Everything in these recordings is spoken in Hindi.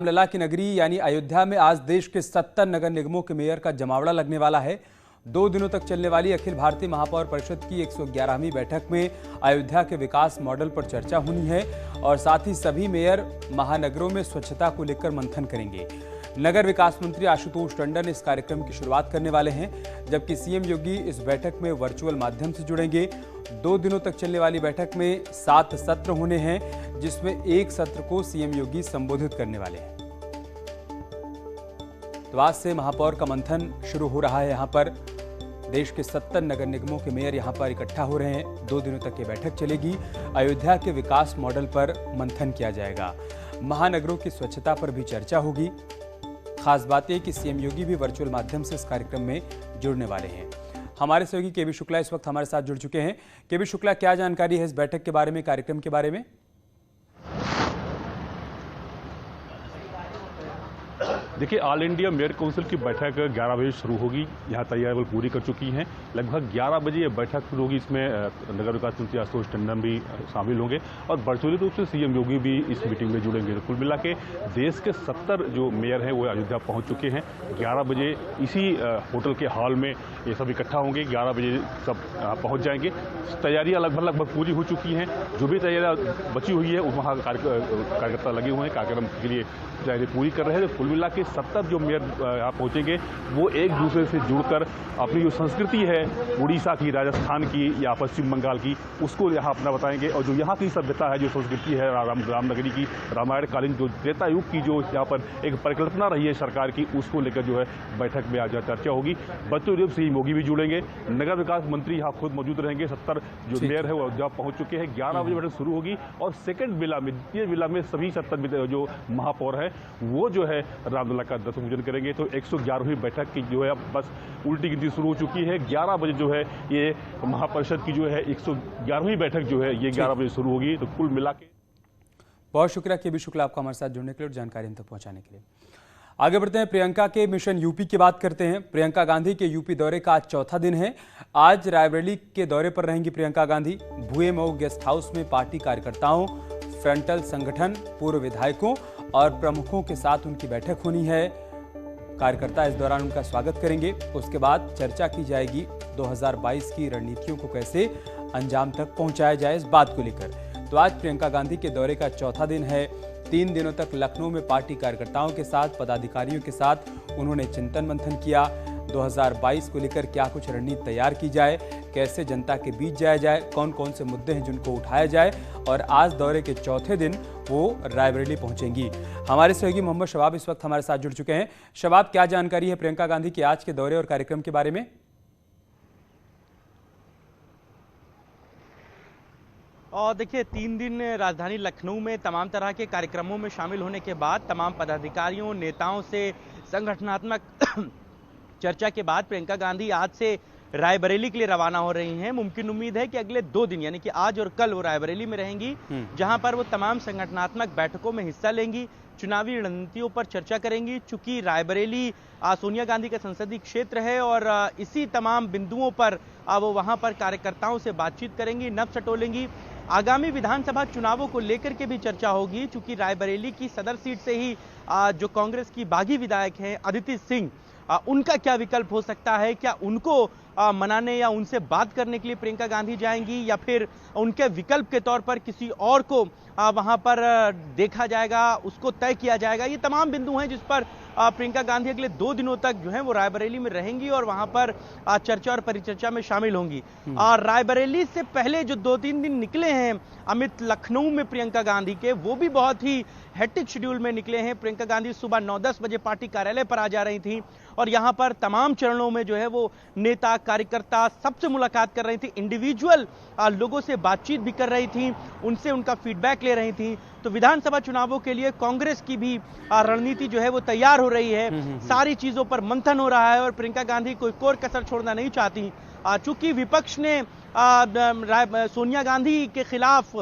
लला की नगरी यानी अयोध्या में आज देश के 70 नगर निगमों के मेयर का जमावड़ा लगने वाला है। 2 दिनों तक चलने वाली अखिल भारतीय महापौर परिषद की 111वीं बैठक में अयोध्या के विकास मॉडल पर चर्चा होनी है और साथ ही सभी मेयर महानगरों में स्वच्छता को लेकर मंथन करेंगे। नगर विकास मंत्री आशुतोष टंडन इस कार्यक्रम की शुरुआत करने वाले हैं, जबकि सीएम योगी इस बैठक में वर्चुअल माध्यम से जुड़ेंगे। 2 दिनों तक चलने वाली बैठक में 7 सत्र होने हैं, जिसमें एक सत्र को सीएम योगी संबोधित करने वाले हैं। तो आज से महापौर का मंथन शुरू हो रहा है। यहाँ पर देश के 70 नगर निगमों के मेयर यहाँ पर इकट्ठा हो रहे हैं। 2 दिनों तक ये बैठक चलेगी। अयोध्या के विकास मॉडल पर मंथन किया जाएगा। महानगरों की स्वच्छता पर भी चर्चा होगी। खास बात यह कि सीएम योगी भी वर्चुअल माध्यम से इस कार्यक्रम में जुड़ने वाले हैं। हमारे सहयोगी केबी शुक्ला इस वक्त हमारे साथ जुड़ चुके हैं। केबी शुक्ला, क्या जानकारी है इस बैठक के बारे में, कार्यक्रम के बारे में? देखिए, ऑल इंडिया मेयर काउंसिल की बैठक 11 बजे शुरू होगी। यहाँ तैयारियां पूरी कर चुकी हैं। लगभग 11 बजे ये बैठक शुरू होगी। इसमें नगर विकास मंत्री आशुतोष टंडन भी शामिल होंगे और वर्चुअली रूप से सीएम योगी भी इस मीटिंग में जुड़ेंगे। तो कुल मिला के देश के 70 जो मेयर हैं वो अयोध्या पहुँच चुके हैं। 11 बजे इसी होटल के हॉल में ये सब इकट्ठा होंगे। 11 बजे सब पहुँच जाएंगे। तैयारियाँ लगभग पूरी हो चुकी हैं। जो भी तैयारियाँ बची हुई है वहाँ कार्यकर्ता लगे हुए हैं, कार्यक्रम के लिए तैयारी पूरी कर रहे हैं। तो कुल मिला के 70 जो मेयर यहाँ पहुँचेंगे वो एक दूसरे से जुड़कर अपनी जो संस्कृति है उड़ीसा की, राजस्थान की या पश्चिम बंगाल की, उसको यहाँ अपना बताएंगे। और जो यहाँ की सभ्यता है, जो संस्कृति है रामनगरी की, रामायण कालीन जो त्रेता युग की जो यहाँ पर एक परिकल्पना रही है सरकार की, उसको लेकर जो है बैठक में आज चर्चा होगी। बच्चों जब सीएम योगी भी जुड़ेंगे। नगर विकास मंत्री यहाँ खुद मौजूद रहेंगे। 70 जो मेयर है वो अयोध्या पहुँच चुके हैं। 11 बजे बैठक शुरू होगी और सेकेंड विला में, द्वितीय विला में सभी 70 जो महापौर है वो जो है रामलला का दर्शन पूजन करेंगे। तो 111वीं बैठक की जो है बस उल्टी गिनती शुरू हो चुकी है। 11 बजे जो है ये महापरिषद की जो है 111वीं बैठक जो है ये 11 बजे शुरू होगी। तो कुल मिला के बहुत शुक्रिया केबी शुक्ला, आपका हमारे साथ जुड़ने के लिए और जानकारी हम तक पहुंचाने के लिए। आगे बढ़ते हैं, प्रियंका के मिशन यूपी की बात करते हैं। प्रियंका गांधी के यूपी दौरे का आज चौथा दिन है। आज रायबरेली के दौरे पर रहेंगी प्रियंका गांधी। भुए मऊ गेस्ट हाउस में पार्टी कार्यकर्ताओं, फ्रंटल संगठन, पूर्व विधायकों और प्रमुखों के साथ उनकी बैठक होनी है। कार्यकर्ता इस दौरान उनका स्वागत करेंगे। उसके बाद चर्चा की जाएगी 2022 की रणनीतियों को कैसे अंजाम तक पहुंचाया जाए, इस बात को लेकर। तो आज प्रियंका गांधी के दौरे का चौथा दिन है। 3 दिनों तक लखनऊ में पार्टी कार्यकर्ताओं के साथ, पदाधिकारियों के साथ उन्होंने चिंतन मंथन किया। 2022 को लेकर क्या कुछ रणनीति तैयार की जाए, कैसे जनता के बीच जाया जाए, कौन कौन से मुद्दे हैं जिनको उठाया जाए। और आज दौरे के चौथे दिन वो रायबरेली पहुंचेंगी। हमारे सहयोगी मोहम्मद शबाब इस वक्त हमारे साथ जुड़ चुके हैं। शबाब, क्या जानकारी है प्रियंका गांधी के आज के दौरे और कार्यक्रम के बारे में? और देखिए, 3 दिन राजधानी लखनऊ में तमाम तरह के कार्यक्रमों में शामिल होने के बाद तमाम पदाधिकारियों, नेताओं से संगठनात्मक चर्चा के बाद प्रियंका गांधी आज से रायबरेली के लिए रवाना हो रही हैं। मुमकिन उम्मीद है कि अगले 2 दिन यानी कि आज और कल वो रायबरेली में रहेंगी, जहां पर वो तमाम संगठनात्मक बैठकों में हिस्सा लेंगी, चुनावी रणनीतियों पर चर्चा करेंगी। चूंकि रायबरेली सोनिया गांधी का संसदीय क्षेत्र है और इसी तमाम बिंदुओं पर वो वहां पर कार्यकर्ताओं से बातचीत करेंगी, नब्ज टटोलेंगी। आगामी विधानसभा चुनावों को लेकर के भी चर्चा होगी, चूंकि रायबरेली की सदर सीट से ही जो कांग्रेस की बागी विधायक हैं अदिति सिंह, उनका क्या विकल्प हो सकता है। क्या उनको मनाने या उनसे बात करने के लिए प्रियंका गांधी जाएंगी या फिर उनके विकल्प के तौर पर किसी और को वहां पर देखा जाएगा, उसको तय किया जाएगा। ये तमाम बिंदु हैं जिस पर प्रियंका गांधी अगले 2 दिनों तक जो है वो रायबरेली में रहेंगी और वहां पर चर्चा और परिचर्चा में शामिल होंगी। रायबरेली से पहले जो 2-3 दिन निकले हैं अमित लखनऊ में प्रियंका गांधी के, वो भी बहुत ही हेक्टिक शेड्यूल में निकले हैं। प्रियंका गांधी सुबह 9-10 बजे पार्टी कार्यालय पर आ जा रही थी और यहाँ पर तमाम चरणों में जो है वो नेता, कार्यकर्ता सबसे मुलाकात कर रही थी, इंडिविजुअल लोगों से बातचीत भी कर रही थी, उनसे उनका फीडबैक ले रही थी। तो विधानसभा चुनावों के लिए कांग्रेस की भी रणनीति जो है वो तैयार हो रही है। सारी चीजों पर मंथन हो रहा है और प्रियंका गांधी कोई कोर कसर छोड़ना नहीं चाहती। चूंकि विपक्ष ने सोनिया गांधी के खिलाफ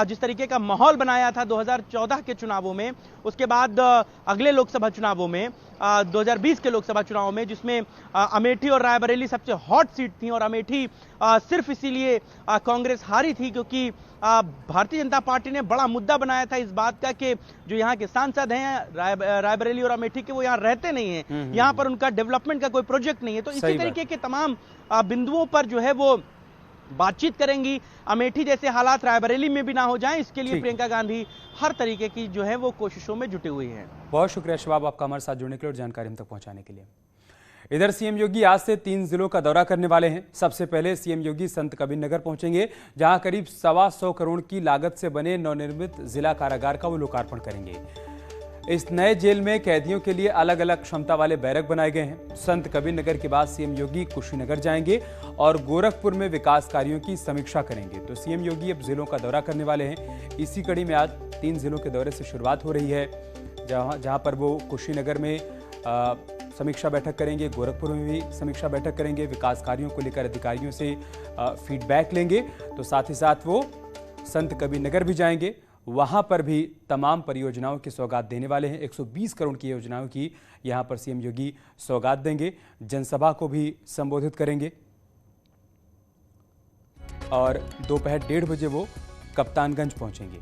जिस तरीके का माहौल बनाया था 2014 के चुनावों में, उसके बाद अगले लोकसभा चुनावों में 2020 के लोकसभा चुनाव में, जिसमें अमेठी और रायबरेली सबसे हॉट सीट थी। और अमेठी सिर्फ इसीलिए कांग्रेस हारी थी क्योंकि भारतीय जनता पार्टी ने बड़ा मुद्दा बनाया था इस बात का कि जो यहाँ के सांसद हैं रायबरेली और अमेठी के, वो यहाँ रहते नहीं हैं, यहाँ पर उनका डेवलपमेंट का कोई प्रोजेक्ट नहीं है। तो इसी तरीके के तमाम बिंदुओं पर जो है वो बातचीत करेंगी। अमेठी जैसे हालात रायबरेली में भी ना हो जाएं, इसके लिए प्रियंका गांधी हर तरीके की जो है वो कोशिशों में जुटी हुई हैं। बहुत शुक्रिया शबाब, आपका हमारे साथ जुड़ने के लिए और जानकारी हम तक पहुंचाने के लिए। इधर सीएम योगी आज से 3 जिलों का दौरा करने वाले हैं। सबसे पहले सीएम योगी संत कबीरनगर पहुंचेंगे, जहां करीब 125 करोड़ की लागत से बने नवनिर्मित जिला कारागार का वो लोकार्पण करेंगे। इस नए जेल में कैदियों के लिए अलग अलग क्षमता वाले बैरक बनाए गए हैं। संत कबीरनगर के बाद सीएम योगी कुशीनगर जाएंगे और गोरखपुर में विकास कार्यों की समीक्षा करेंगे। तो सीएम योगी अब जिलों का दौरा करने वाले हैं। इसी कड़ी में आज 3 जिलों के दौरे से शुरुआत हो रही है, जहां पर वो कुशीनगर में समीक्षा बैठक करेंगे, गोरखपुर में भी समीक्षा बैठक करेंगे, विकास कार्यों को लेकर अधिकारियों से फीडबैक लेंगे। तो साथ ही साथ वो संत कबीरनगर भी जाएंगे, वहां पर भी तमाम परियोजनाओं की सौगात देने वाले हैं। 120 करोड़ की योजनाओं की यहां पर सीएम योगी सौगात देंगे। जनसभा को भी संबोधित करेंगे और दोपहर 1:30 बजे वो कप्तानगंज पहुंचेंगे।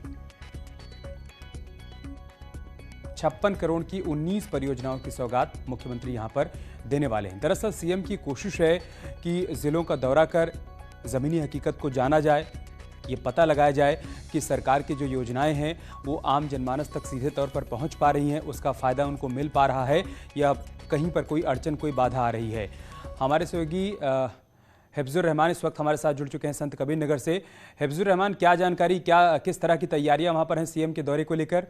56 करोड़ की 19 परियोजनाओं की सौगात मुख्यमंत्री यहां पर देने वाले हैं। दरअसल सीएम की कोशिश है कि जिलों का दौरा कर जमीनी हकीकत को जाना जाए, ये पता लगाया जाए कि सरकार की जो योजनाएं हैं वो आम जनमानस तक सीधे तौर पर पहुंच पा रही हैं, उसका फ़ायदा उनको मिल पा रहा है या कहीं पर कोई अड़चन, कोई बाधा आ रही है। हमारे सहयोगी हिफ्जुर रहमान इस वक्त हमारे साथ जुड़ चुके हैं संत कबीरनगर से। हिफ्जुर रहमान, क्या जानकारी, किस तरह की तैयारियां वहां पर हैं सीएम के दौरे को लेकर?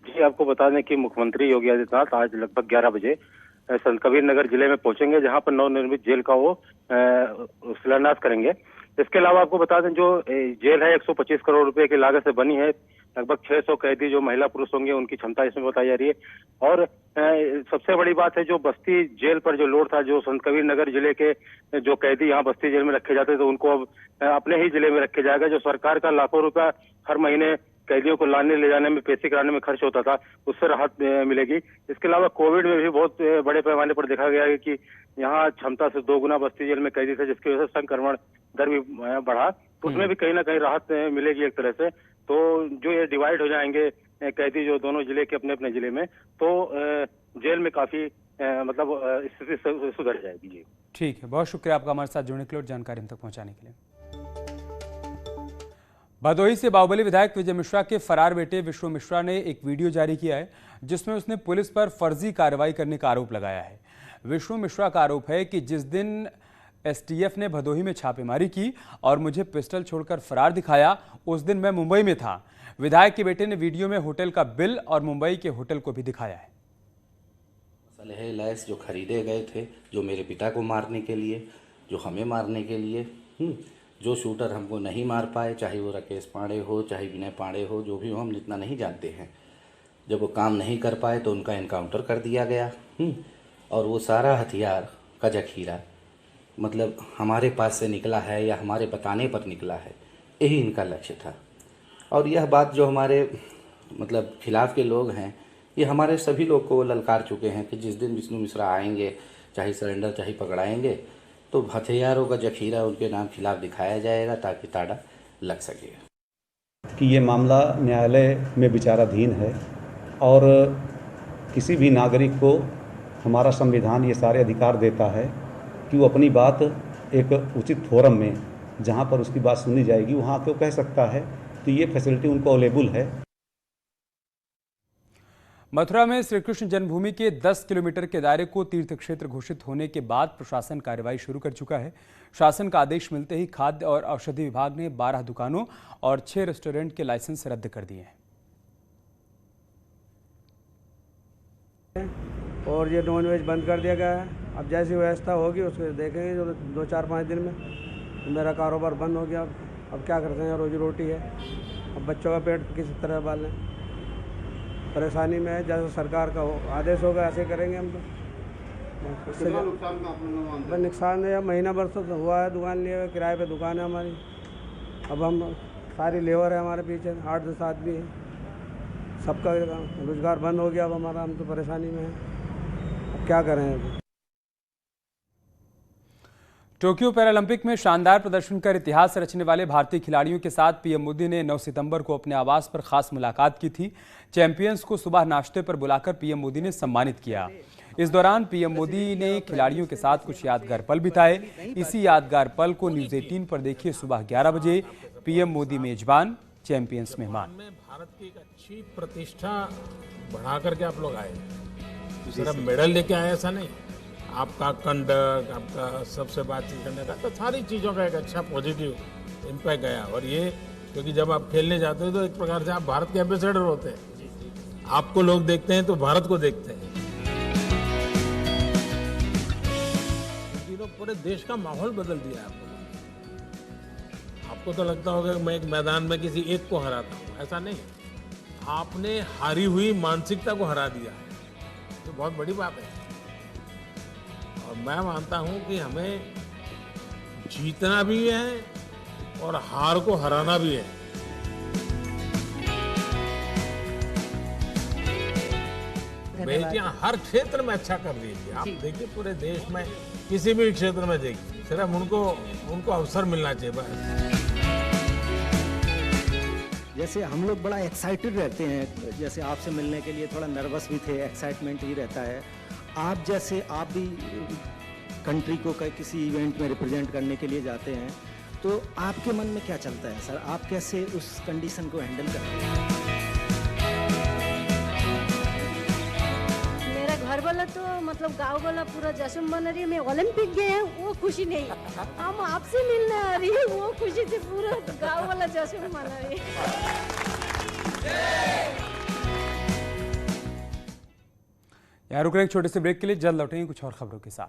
जी, आपको बता दें कि मुख्यमंत्री योगी आदित्यनाथ आज लगभग 11 बजे संत कबीरनगर जिले में पहुंचेंगे, जहां पर नवनिर्मित जेल का वो शिलान्यास करेंगे। इसके अलावा आपको बता दें जो जेल है 125 करोड़ रुपए की लागत से बनी है। लगभग 600 कैदी जो महिला पुरुष होंगे उनकी क्षमता इसमें बताई जा रही है। और सबसे बड़ी बात है, जो बस्ती जेल पर जो लोड था, जो संत कबीरनगर जिले के जो कैदी यहाँ बस्ती जेल में रखे जाते थे, तो उनको अब अपने ही जिले में रखे जाएगा। जो सरकार का लाखों रुपया हर महीने कैदियों को लाने ले जाने में, पेशी कराने में खर्च होता था, उससे राहत मिलेगी। इसके अलावा कोविड में भी बहुत बड़े पैमाने पर देखा गया है कि यहाँ क्षमता से 2 गुना बस्ती जेल में कैदी थे, जिसकी वजह से संक्रमण दर भी बढ़ा। तो उसमें भी कहीं ना कहीं राहत मिलेगी एक तरह से। तो जो ये डिवाइड हो जाएंगे कैदी जो दोनों जिले के अपने अपने जिले में, तो जेल में काफी मतलब स्थिति सुधर जाएगी। जी ठीक है, बहुत शुक्रिया आपका हमारे साथ जुड़ने के लिए और जानकारी हम तक पहुंचाने के लिए। भदोही से बाहुबली विधायक विजय मिश्रा के फरार बेटे विष्णु मिश्रा ने एक वीडियो जारी किया है, जिसमें उसने पुलिस पर फर्जी कार्रवाई करने का आरोप लगाया है। विष्णु मिश्रा का आरोप है कि जिस दिन एसटीएफ ने भदोही में छापेमारी की और मुझे पिस्टल छोड़कर फरार दिखाया, उस दिन मैं मुंबई में था। विधायक के बेटे ने वीडियो में होटल का बिल और मुंबई के होटल को भी दिखाया है। असलहे लैस जो खरीदे गए थे, जो मेरे पिता को मारने के लिए, जो हमें मारने के लिए, जो शूटर हमको नहीं मार पाए, चाहे वो राकेश पांडे हो, चाहे विनय पांडे हो, जो भी हो, हम इतना नहीं जानते हैं। जब वो काम नहीं कर पाए तो उनका इनकाउंटर कर दिया गया। और वो सारा हथियार का जखीरा मतलब हमारे पास से निकला है या हमारे बताने पर निकला है, यही इनका लक्ष्य था। और यह बात जो हमारे मतलब खिलाफ के लोग हैं, ये हमारे सभी लोग को ललकार चुके हैं कि जिस दिन विष्णु मिश्रा आएंगे, चाहे सरेंडर चाहे पकड़ाएंगे, तो हथियारों का जखीरा उनके नाम खिलाफ दिखाया जाएगा ताकि ताड़ा लग सके। कि ये मामला न्यायालय में विचाराधीन है और किसी भी नागरिक को हमारा संविधान ये सारे अधिकार देता है कि वो अपनी बात एक उचित फोरम में, जहाँ पर उसकी बात सुनी जाएगी, वहाँ आके वो कह सकता है। तो ये फैसिलिटी उनको अवेलेबल है। मथुरा में श्री कृष्ण जन्मभूमि के 10 किलोमीटर के दायरे को तीर्थ क्षेत्र घोषित होने के बाद प्रशासन कार्रवाई शुरू कर चुका है। शासन का आदेश मिलते ही खाद्य और औषधि विभाग ने 12 दुकानों और 6 रेस्टोरेंट के लाइसेंस रद्द कर दिए हैं। और ये नॉनवेज बंद कर दिया गया है। अब जैसी व्यवस्था होगी उसको देखेंगे, जो 2-4-5 दिन में। मेरा कारोबार बंद हो गया, अब क्या करते हैं, रोजी रोटी है, अब बच्चों का पेट किसी तरह पालें। परेशानी में है, जैसे सरकार का आदेश होगा ऐसे करेंगे हम। तो नुकसान है, महीना भर तो हुआ है, दुकान लिए हुए, किराए पे दुकान है हमारी। अब हम सारी लेबर है हमारे पीछे, 8-10 आदमी है, सबका रोजगार बंद हो गया अब हमारा। हम तो परेशानी में है। अब क्या करें अभी। टोक्यो पैरालंपिक में शानदार प्रदर्शन कर इतिहास रचने वाले भारतीय खिलाड़ियों के साथ पीएम मोदी ने 9 सितंबर को अपने आवास पर खास मुलाकात की थी। चैंपियंस को सुबह नाश्ते पर बुलाकर पीएम मोदी ने सम्मानित किया। इस दौरान पीएम मोदी ने खिलाड़ियों के साथ कुछ यादगार पल बिताए। इसी यादगार पल को न्यूज 18 पर देखिए सुबह 11 बजे। पीएम मोदी मेजबान, चैंपियंस मेहमान। भारत की एक अच्छी प्रतिष्ठा बढ़ा करके आप लोग आए, सिर्फ मेडल लेके आए ऐसा नहीं। आपका कंडक्ट, आपका सबसे बातचीत करने का, तो सारी चीज़ों का एक अच्छा पॉजिटिव इम्पैक्ट गया। और ये क्योंकि जब आप खेलने जाते हो तो एक प्रकार से आप भारत के एम्बेसडर होते हैं। आपको लोग देखते हैं तो भारत को देखते हैं। तो पूरे देश का माहौल बदल दिया आप लोगों ने। आपको तो लगता होगा कि मैं एक मैदान में किसी एक को हराता हूँ, ऐसा नहीं। आपने हारी हुई मानसिकता को हरा दिया है, तो बहुत बड़ी बात है। और मैं मानता हूं कि हमें जीतना भी है और हार को हराना भी है। बेटियां हर क्षेत्र में अच्छा कर रही थी। आप देखिए पूरे देश में किसी भी क्षेत्र में देखिए, सिर्फ उनको अवसर मिलना चाहिए बस। जैसे हम लोग बड़ा एक्साइटेड रहते हैं, जैसे आपसे मिलने के लिए थोड़ा नर्वस भी थे, एक्साइटमेंट भी रहता है। आप जैसे आप भी कंट्री को किसी इवेंट में रिप्रेजेंट करने के लिए जाते हैं, तो आपके मन में क्या चलता है सर? आप कैसे उस कंडीशन को हैंडल करते हैं? मेरा घर वाला तो मतलब गांव वाला पूरा जश्न मना रही है। मैं ओलंपिक गए हैं वो खुशी नहीं, हम आपसे मिलने आ रही है वो खुशी से पूरा गांव वाला जश्न मना रही है। यहाँ रुक रहे हैं एक छोटे से ब्रेक के लिए, जल्द लौटेंगे कुछ और खबरों के साथ।